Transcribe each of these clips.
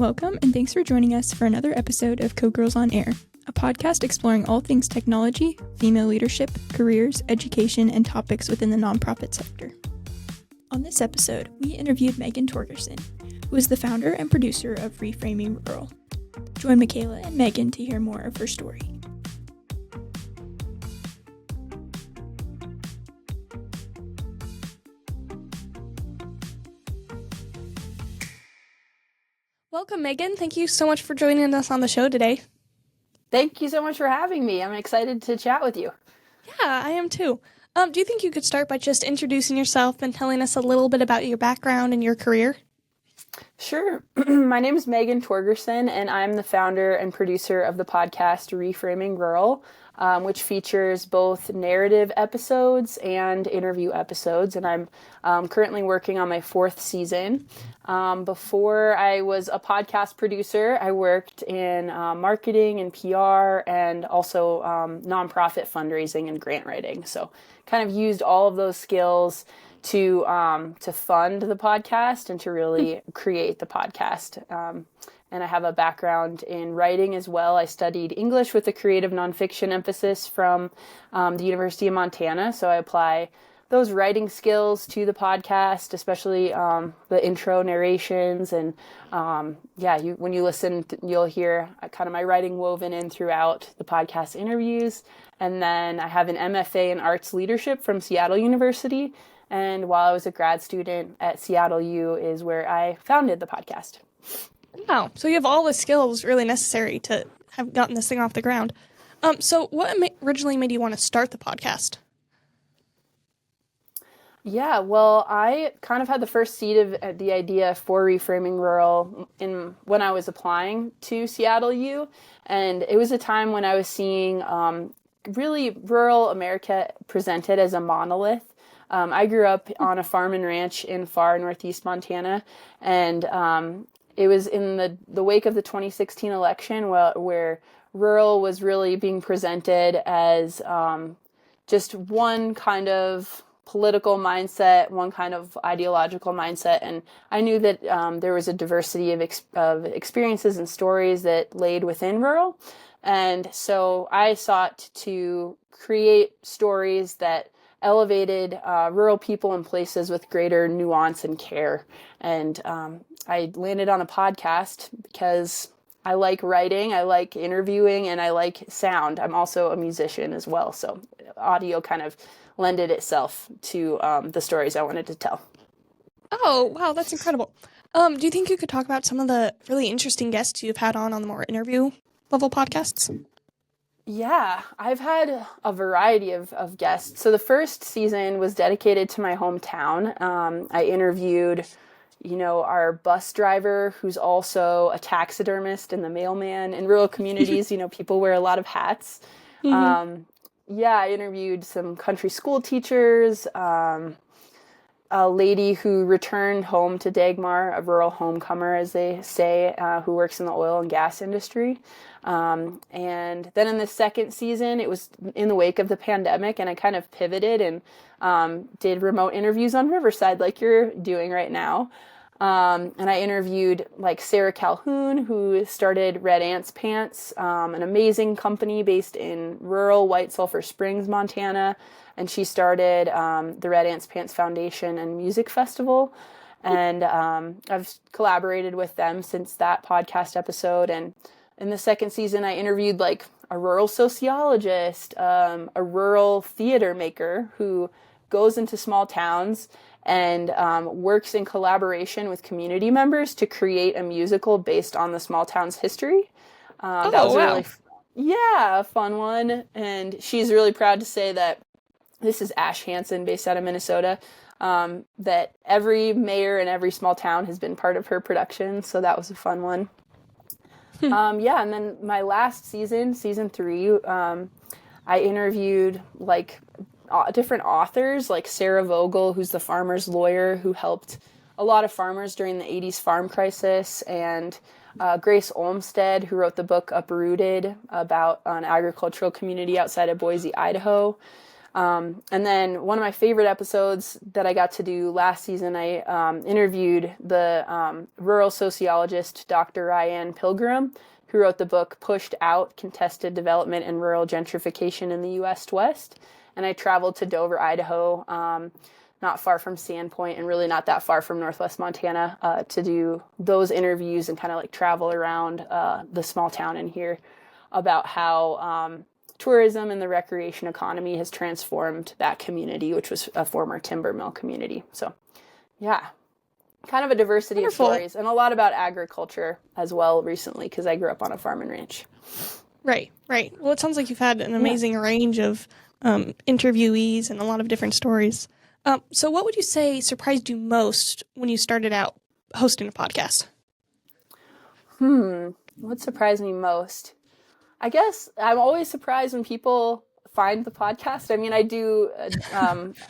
Welcome, and thanks for joining us for another episode of Co-Girls on Air, a podcast exploring all things technology, female leadership, careers, education, and topics within the nonprofit sector. On this episode, we interviewed Megan Torgerson, who is the founder and producer of Reframing Rural. Join Makayla and Megan to hear more of her story. Welcome, Megan. Thank you so much for joining us on the show today. Thank you so much for having me. I'm excited to chat with you. Yeah, I am too. Do you think you could start by just introducing yourself and telling us a little bit about your background and your career? Sure. My name is Megan Torgerson, and I'm the founder and producer of the podcast Reframing Rural, which features both narrative episodes and interview episodes. And I'm currently working on my fourth season. Before I was a podcast producer, I worked in marketing and PR and also nonprofit fundraising and grant writing. So kind of used all of those skills to fund the podcast and to really create the podcast. And I have a background in writing as well. I studied English with a creative nonfiction emphasis from the University of Montana. So I apply those writing skills to the podcast, especially the intro narrations. And when you listen, you'll hear kind of my writing woven in throughout the podcast interviews. And then I have an MFA in arts leadership from Seattle University. And while I was a grad student at Seattle U is where I founded the podcast. Wow. So you have all the skills really necessary to have gotten this thing off the ground. So what originally made you want to start the podcast? Yeah, well, I kind of had the first seed of the idea for Reframing Rural when I was applying to Seattle U. And it was a time when I was seeing really rural America presented as a monolith. I grew up on a farm and ranch in far northeast Montana, and it was in the wake of the 2016 election where rural was really being presented as just one kind of political mindset, one kind of ideological mindset, and I knew that there was a diversity of experiences and stories that laid within rural, and so I sought to create stories that elevated rural people in places with greater nuance and care. And I landed on a podcast because I like writing, I like interviewing, and I like sound. I'm also a musician as well, so audio kind of lended itself to the stories I wanted to tell. Oh, wow, that's incredible. Do you think you could talk about some of the really interesting guests you've had on the more interview level podcasts? Yeah, I've had a variety of guests. So the first season was dedicated to my hometown. I interviewed, our bus driver, who's also a taxidermist and the mailman. In rural communities, people wear a lot of hats. Mm-hmm. I interviewed some country school teachers, a lady who returned home to Dagmar, a rural homecomer, as they say, who works in the oil and gas industry. And then in the second season, it was in the wake of the pandemic, and I kind of pivoted and did remote interviews on Riverside like you're doing right now. And I interviewed Sarah Calhoun, who started Red Ants Pants, an amazing company based in rural White Sulphur Springs, Montana. And she started the Red Ants Pants Foundation and Music Festival. And I've collaborated with them since that podcast episode. And in the second season, I interviewed a rural sociologist, a rural theater maker who goes into small towns and works in collaboration with community members to create a musical based on the small town's history. That was wow. A fun one. And she's really proud to say that this is Ash Hansen, based out of Minnesota, that every mayor in every small town has been part of her production. So that was a fun one. And then my last season 3, I interviewed different authors, like Sarah Vogel, who's the farmer's lawyer who helped a lot of farmers during the 80s farm crisis, and Grace Olmstead, who wrote the book Uprooted about an agricultural community outside of Boise, Idaho. And then one of my favorite episodes that I got to do last season, I interviewed the rural sociologist, Dr. Ryan Pilgrim, who wrote the book Pushed Out, Contested Development and Rural Gentrification in the U.S. West. And I traveled to Dover, Idaho, not far from Sandpoint and really not that far from Northwest Montana, to do those interviews and kind of like travel around the small town in here about how tourism and the recreation economy has transformed that community, which was a former timber mill community. So, yeah, kind of a diversity of stories and a lot about agriculture as well recently because I grew up on a farm and ranch. Right. Well, it sounds like you've had an amazing range of interviewees and a lot of different stories. So what would you say surprised you most when you started out hosting a podcast? What surprised me most? I guess I'm always surprised when people find the podcast. I mean, I do,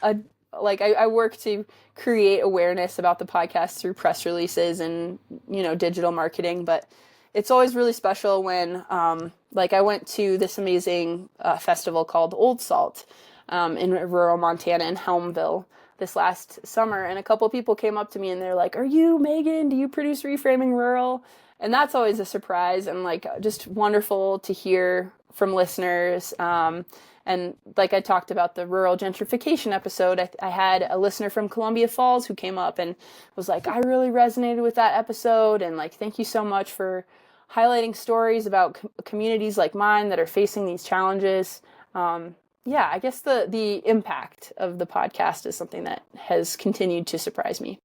I work to create awareness about the podcast through press releases and, digital marketing, but it's always really special when, I went to this amazing festival called Old Salt in rural Montana in Helmville this last summer, and a couple people came up to me and they're like, "Are you Megan? Do you produce Reframing Rural?" And that's always a surprise and just wonderful to hear from listeners. And like I talked about the rural gentrification episode, I had a listener from Columbia Falls who came up and was like, "I really resonated with that episode, and thank you so much for highlighting stories about communities like mine that are facing these challenges." I guess the impact of the podcast is something that has continued to surprise me.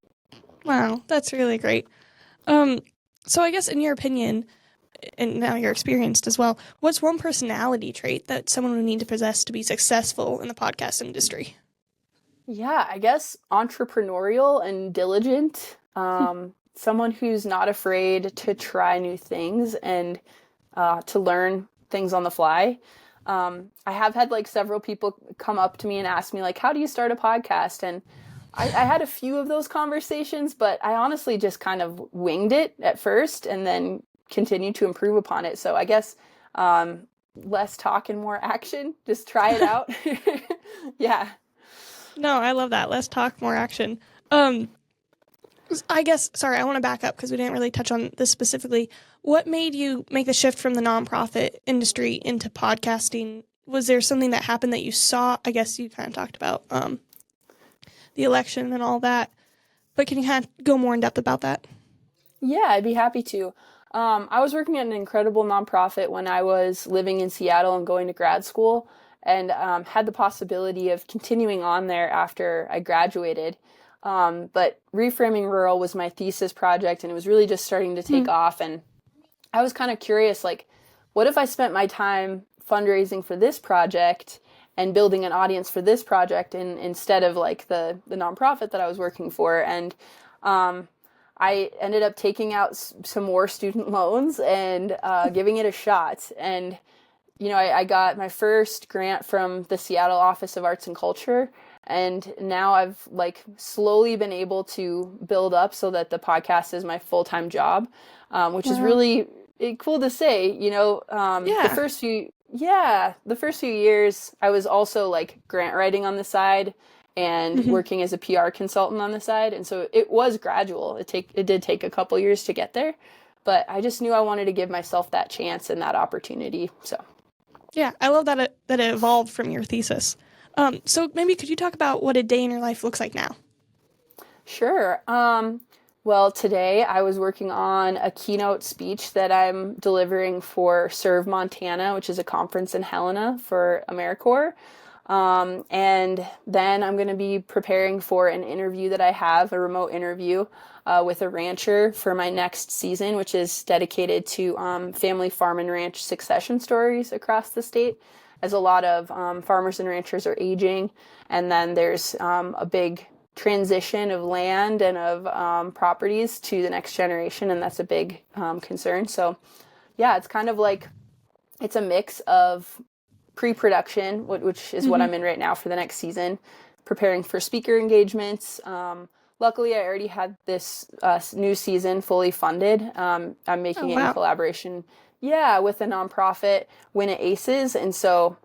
Wow, that's really great. So I guess in your opinion, and now you're experienced as well, what's one personality trait that someone would need to possess to be successful in the podcast industry? Yeah, I guess entrepreneurial and diligent. Someone who's not afraid to try new things and to learn things on the fly. I have had several people come up to me and ask me how do you start a podcast? And I had a few of those conversations, but I honestly just kind of winged it at first and then continued to improve upon it. So I guess less talk and more action. Just try it out. Yeah. No, I love that. Less talk, more action. I guess, sorry, I want to back up because we didn't really touch on this specifically. What made you make the shift from the nonprofit industry into podcasting? Was there something that happened that you saw? I guess you kind of talked about the election and all that, but can you kind of go more in depth about that? Yeah, I'd be happy to. I was working at an incredible nonprofit when I was living in Seattle and going to grad school, and had the possibility of continuing on there after I graduated. But Reframing Rural was my thesis project, and it was really just starting to take off. And I was kind of curious, what if I spent my time fundraising for this project and building an audience for this project instead of the nonprofit that I was working for? And I ended up taking out some more student loans and giving it a shot. And, I got my first grant from the Seattle Office of Arts and Culture. And now I've slowly been able to build up so that the podcast is my full-time job, which is really cool to say. The first few years I was also grant writing on the side and working as a PR consultant on the side. And so it was gradual. It did take a couple years to get there, but I just knew I wanted to give myself that chance and that opportunity. So yeah, I love that it evolved from your thesis. So maybe could you talk about what a day in your life looks like now? Sure. Well, today I was working on a keynote speech that I'm delivering for Serve Montana, which is a conference in Helena for AmeriCorps. And then I'm going to be preparing for an interview that I have, a remote interview with a rancher for my next season, which is dedicated to family farm and ranch succession stories across the state, as a lot of farmers and ranchers are aging. And then there's a big transition of land and of properties to the next generation, and that's a big concern. So yeah, it's kind of it's a mix of pre-production, which is what I'm in right now for the next season, preparing for speaker engagements. Luckily, I already had this new season fully funded. I'm making it in collaboration, with a nonprofit, Win It Aces, and so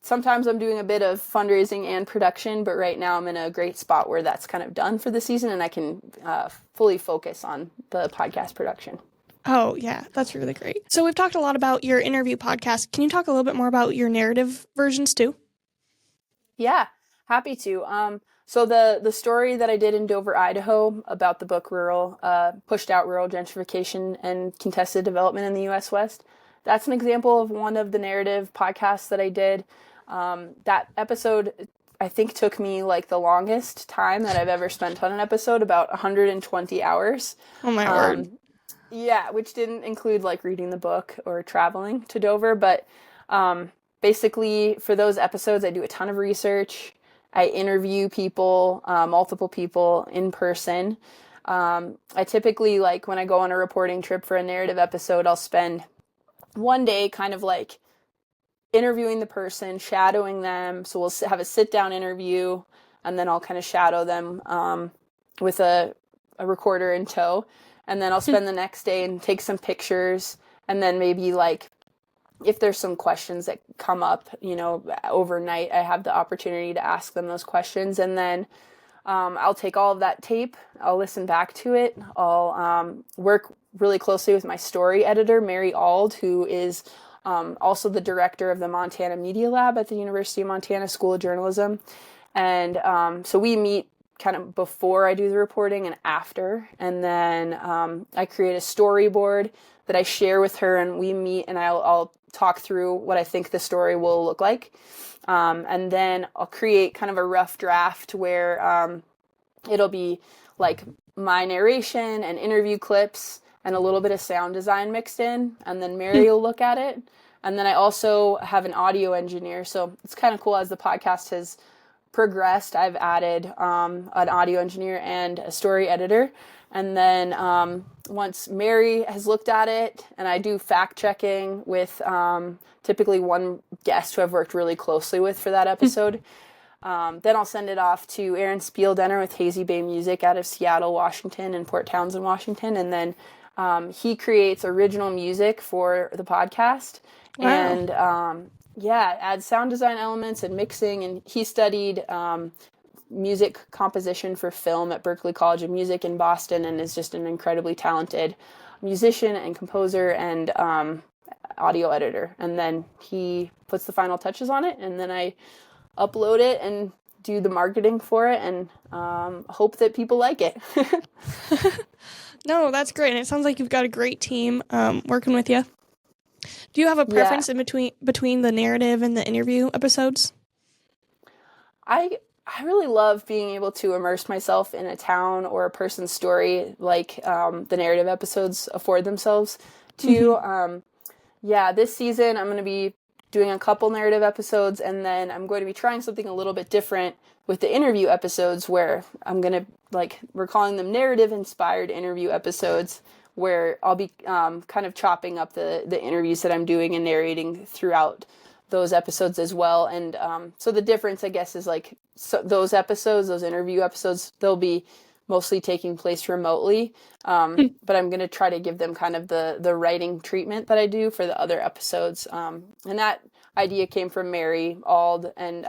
sometimes I'm doing a bit of fundraising and production, but right now I'm in a great spot where that's kind of done for the season and I can fully focus on the podcast production. Oh, yeah, that's really great. So we've talked a lot about your interview podcast. Can you talk a little bit more about your narrative versions too? Yeah, happy to. So the story that I did in Dover, Idaho about the book Rural, pushed out rural gentrification and contested development in the U.S. West. That's an example of one of the narrative podcasts that I did. That episode, I think, took me like the longest time that I've ever spent on an episode, about 120 hours. Oh, my word. Yeah, which didn't include like reading the book or traveling to Dover, but basically for those episodes, I do a ton of research. I interview people, multiple people in person. I typically, like when I go on a reporting trip for a narrative episode, I'll spend one day kind of like interviewing the person, shadowing them. So we'll have a sit down interview and then I'll kind of shadow them with a recorder in tow. And then I'll spend the next day and take some pictures. And then maybe like if there's some questions that come up, overnight, I have the opportunity to ask them those questions. And then I'll take all of that tape. I'll listen back to it. I'll work really closely with my story editor, Mary Ald, who is also the director of the Montana Media Lab at the University of Montana School of Journalism. And so we meet kind of before I do the reporting and after. And then I create a storyboard that I share with her, and we meet and I'll talk through what I think the story will look like. And then I'll create kind of a rough draft where it'll be like my narration and interview clips and a little bit of sound design mixed in. And then Mary will look at it. And then I also have an audio engineer. So it's kind of cool as the podcast has progressed. I've added an audio engineer and a story editor. And then once Mary has looked at it, and I do fact checking with typically one guest who I've worked really closely with for that episode, then I'll send it off to Aaron Spieldenner with Hazy Bay Music out of Seattle, Washington, and Port Townsend, Washington. And then he creates original music for the podcast. Wow. And adds sound design elements and mixing. And he studied music composition for film at Berklee College of Music in Boston and is just an incredibly talented musician and composer and audio editor. And then he puts the final touches on it, and then I upload it and do the marketing for it and hope that people like it. No, that's great. And it sounds like you've got a great team working with you. Do you have a preference in between the narrative and the interview episodes? I really love being able to immerse myself in a town or a person's story like the narrative episodes afford themselves to. Mm-hmm. This season I'm going to be doing a couple narrative episodes, and then I'm going to be trying something a little bit different with the interview episodes where I'm going to, we're calling them narrative-inspired interview episodes, where I'll be kind of chopping up the interviews that I'm doing and narrating throughout those episodes as well. And so the difference, I guess, is those interview episodes, they'll be mostly taking place remotely. But I'm going to try to give them kind of the writing treatment that I do for the other episodes. And that idea came from Mary Ald and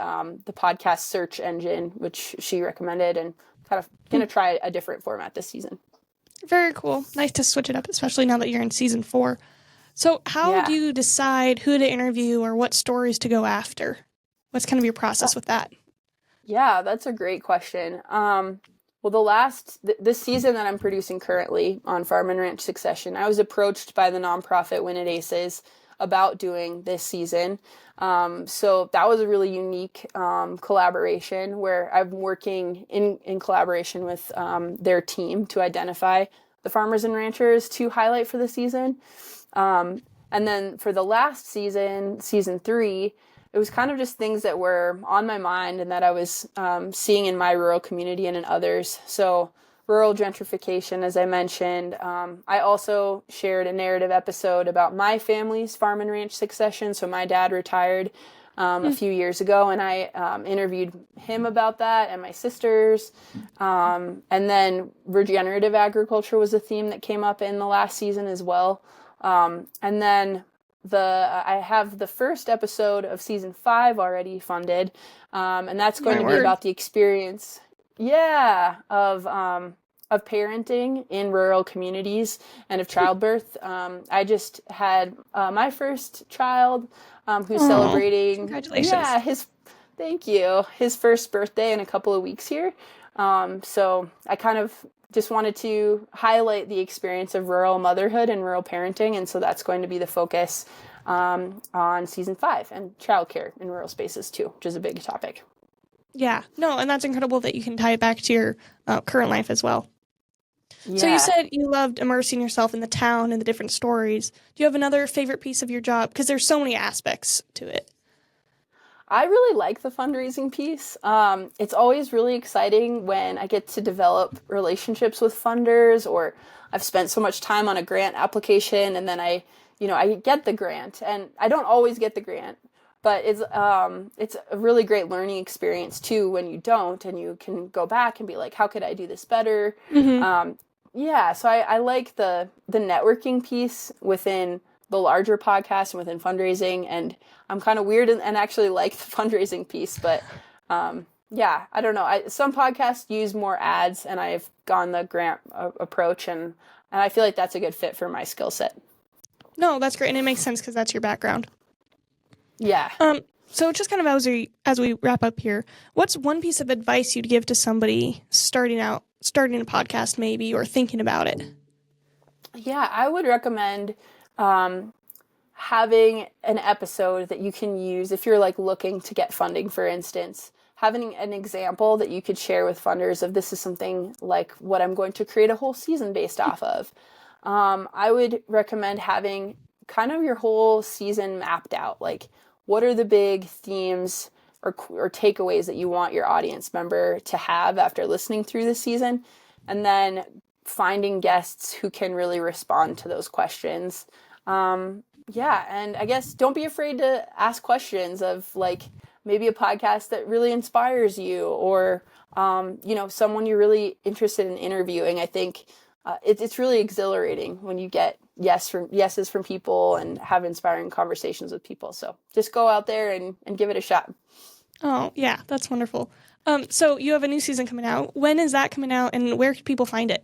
the podcast search engine, which she recommended, and kind of going to try a different format this season. Very cool. Nice to switch it up, especially now that you're in season 4. So how do you decide who to interview or what stories to go after? What's kind of your process with that? Yeah, that's a great question. Well, this season that I'm producing currently on Farm and Ranch Succession, I was approached by the nonprofit Win It Aces about doing this season. So that was a really unique collaboration where I'm working in collaboration with their team to identify the farmers and ranchers to highlight for the season. And then for the last season, season 3, it was kind of just things that were on my mind and that I was seeing in my rural community and in others. So rural gentrification, as I mentioned. I also shared a narrative episode about my family's farm and ranch succession. So my dad retired a few years ago, and I interviewed him about that and my sisters. And then regenerative agriculture was a theme that came up in the last season as well. And then I have the first episode of season 5 already funded, and that's going to be about the experience, of parenting in rural communities and of childbirth. I just had my first child, who's celebrating, congratulations. Thank you, his first birthday in a couple of weeks here. So I kind of just wanted to highlight the experience of rural motherhood and rural parenting, and so that's going to be the focus on season 5, and childcare in rural spaces too, which is a big topic. Yeah, no, and that's incredible that you can tie it back to your current life as well. Yeah. So you said you loved immersing yourself in the town and the different stories. Do you have another favorite piece of your job? Because there's so many aspects to it. I really like the fundraising piece. It's always really exciting when I get to develop relationships with funders, or I've spent so much time on a grant application and then I get the grant, and I don't always get the grant, but it's a really great learning experience too when you don't, and you can go back and be like, how could I do this better? Mm-hmm. So I like the networking piece within the larger podcast and within fundraising, and I'm kind of weird and actually like the fundraising piece, but I don't know. Some podcasts use more ads, and I've gone the grant approach, and I feel like that's a good fit for my skill set. No, that's great, and it makes sense because that's your background. Yeah. So just kind of as we wrap up here, what's one piece of advice you'd give to somebody starting a podcast maybe, or thinking about it? Yeah, I would recommend having an episode that you can use if you're like looking to get funding, for instance. Having an example that you could share with funders of, this is something like what I'm going to create a whole season based off of. I would recommend having kind of your whole season mapped out. Like, what are the big themes or takeaways that you want your audience member to have after listening through the season? And then finding guests who can really respond to those questions. And I guess don't be afraid to ask questions of, like, maybe a podcast that really inspires you, or, someone you're really interested in interviewing. I think it's really exhilarating when you get yeses from people and have inspiring conversations with people. So just go out there and give it a shot. Oh, yeah, that's wonderful. So you have a new season coming out. When is that coming out, and where can people find it?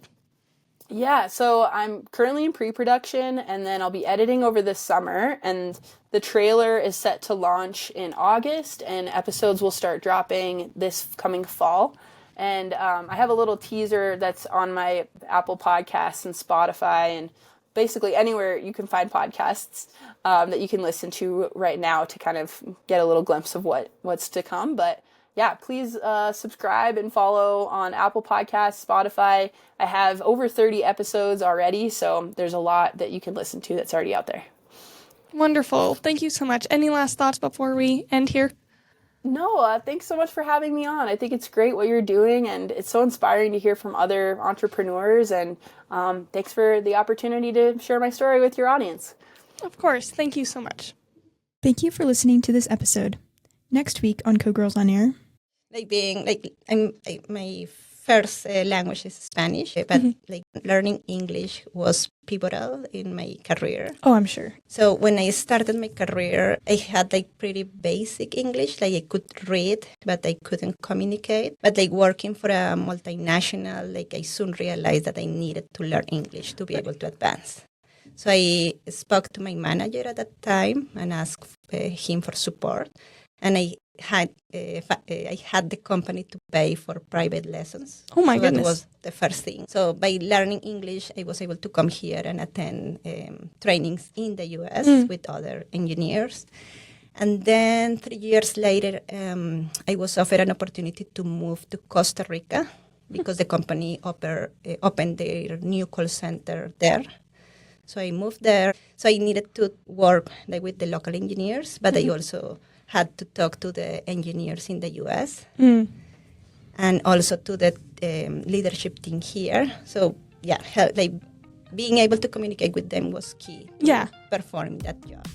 Yeah, so I'm currently in pre-production, and then I'll be editing over this summer, and the trailer is set to launch in August, and episodes will start dropping this coming fall. And I have a little teaser that's on my Apple Podcasts and Spotify, and basically anywhere you can find podcasts that you can listen to right now to kind of get a little glimpse of what's to come. But yeah, please subscribe and follow on Apple Podcasts, Spotify. I have over 30 episodes already, so there's a lot that you can listen to that's already out there. Wonderful. Thank you so much. Any last thoughts before we end here? No, thanks so much for having me on. I think it's great what you're doing, and it's so inspiring to hear from other entrepreneurs, and thanks for the opportunity to share my story with your audience. Of course. Thank you so much. Thank you for listening to this episode. Next week on Co-Girls on Air. My first language is Spanish, but learning English was pivotal in my career. Oh, I'm sure. So when I started my career, I had pretty basic English. I could read, but I couldn't communicate. But working for a multinational, I soon realized that I needed to learn English to be able to advance. So I spoke to my manager at that time and asked him for support. And I had the company to pay for private lessons. Oh my goodness. That was the first thing. So by learning English, I was able to come here and attend trainings in the U.S. with other engineers. And then 3 years later, I was offered an opportunity to move to Costa Rica because the company opened their new call center there. So I moved there. So I needed to work with the local engineers, but I also had to talk to the engineers in the U.S. And also to the leadership team here. So being able to communicate with them was key to performing that job.